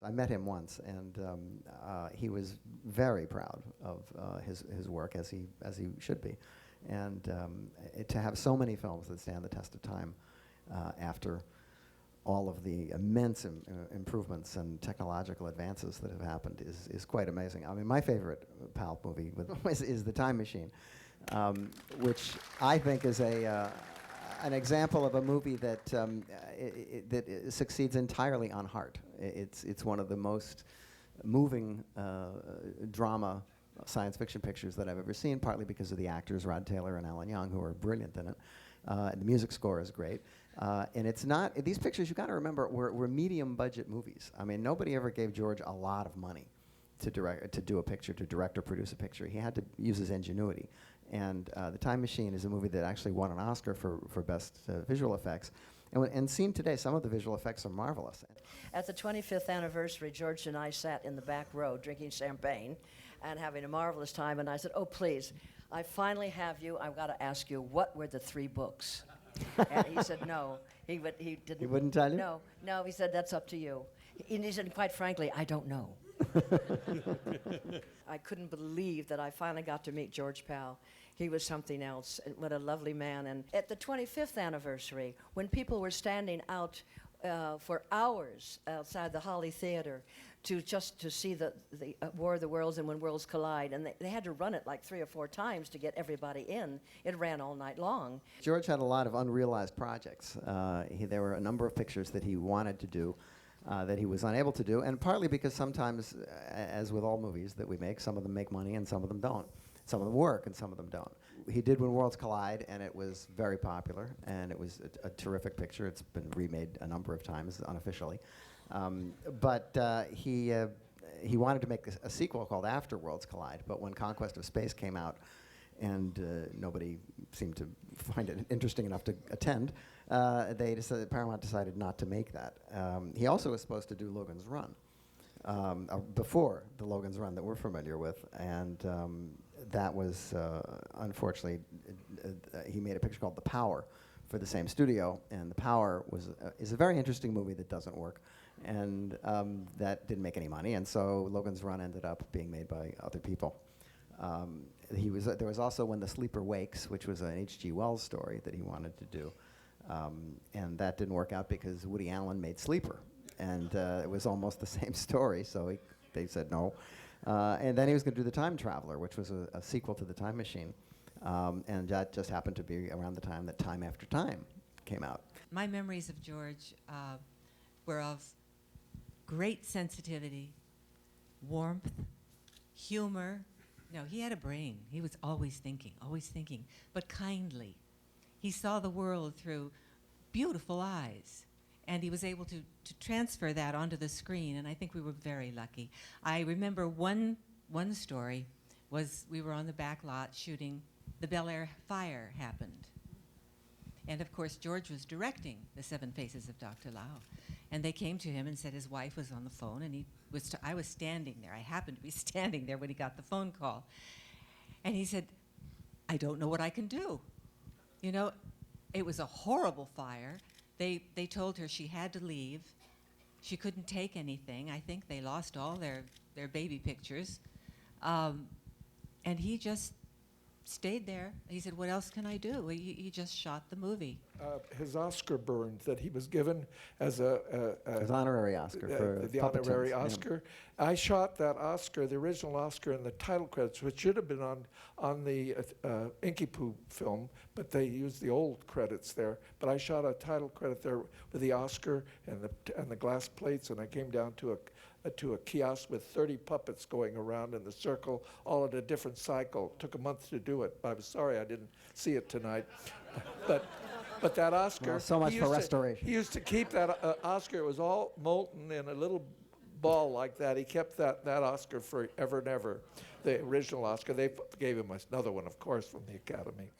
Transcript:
I met him once, and he was very proud of his work, as he should be. And to have so many films that stand the test of time after all of the immense improvements and technological advances that have happened is quite amazing. I mean, my favorite Pulp movie is The Time Machine, which I think is an example of a movie that that succeeds entirely on heart. It's one of the most moving drama science fiction pictures that I've ever seen, partly because of the actors, Rod Taylor and Alan Young, who are brilliant in it. The music score is great. And it's not, these pictures, you've got to remember, were medium budget movies. I mean, nobody ever gave George a lot of money to do a picture, to direct or produce a picture. He had to use his ingenuity. And The Time Machine is a movie that actually won an Oscar for Best Visual Effects. And seen today, some of the visual effects are marvelous. At the 25th anniversary, George and I sat in the back row drinking champagne and having a marvelous time. And I said, "Oh, please, I finally have you. I've got to ask you, what were the 3 books?" And he said no. He didn't. He wouldn't tell you? No. He said, "That's up to you." And he said, "Quite frankly, I don't know." I couldn't believe that I finally got to meet George Pal. He was something else. What a lovely man. And at the 25th anniversary, when people were standing out for hours outside the Holly Theater to see the War of the Worlds and When Worlds Collide, and they had to run it like 3 or 4 times to get everybody in. It ran all night long. George had a lot of unrealized projects. There were a number of pictures that he wanted to do that he was unable to do, and partly because sometimes, as with all movies that we make, some of them make money and some of them don't. Some of them work and some of them don't. He did When Worlds Collide, and it was very popular, and it was a terrific picture. It's been remade a number of times unofficially. But he wanted to make a sequel called After Worlds Collide, but when Conquest of Space came out, and nobody seemed to find it interesting enough to attend, Paramount decided not to make that. He also was supposed to do Logan's Run, before the Logan's Run that we're familiar with, and that was, unfortunately, he made a picture called The Power for the same studio, and The Power is a very interesting movie that doesn't work, and that didn't make any money, and so Logan's Run ended up being made by other people. There was also When the Sleeper Wakes, which was an H.G. Wells story that he wanted to do, and that didn't work out because Woody Allen made Sleeper, and it was almost the same story, so they said no. And then he was going to do The Time Traveler, which was a sequel to The Time Machine, and that just happened to be around the time that Time After Time came out. My memories of George were of great sensitivity, warmth, humor. No, he had a brain. He was always thinking, but kindly. He saw the world through beautiful eyes, and he was able to transfer that onto the screen, and I think we were very lucky. I remember one story was we were on the back lot shooting. The Bel Air fire happened. And of course, George was directing The 7 Faces of Dr. Lao. And they came to him and said his wife was on the phone, and I was standing there. I happened to be standing there when he got the phone call. And he said, "I don't know what I can do." You know, it was a horrible fire. They told her she had to leave. She couldn't take anything. I think they lost all their baby pictures. And he just stayed there. He said, "What else can I do?" He just shot the movie. His Oscar burn that he was given as his honorary Oscar for the honorary Oscar. Yeah. I shot that Oscar, the original Oscar, in the title credits, which should have been on the Inky Poo film, but they used the old credits there. But I shot a title credit there with the Oscar and the glass plates, and I came down to a kiosk with 30 puppets going around in the circle, all at a different cycle. It took a month to do it. I was sorry I didn't see it tonight. But that Oscar... Well, so much for restoration. He used to keep that Oscar. It was all molten in a little ball like that. He kept that Oscar forever and ever, the original Oscar. They gave him another one, of course, from the Academy.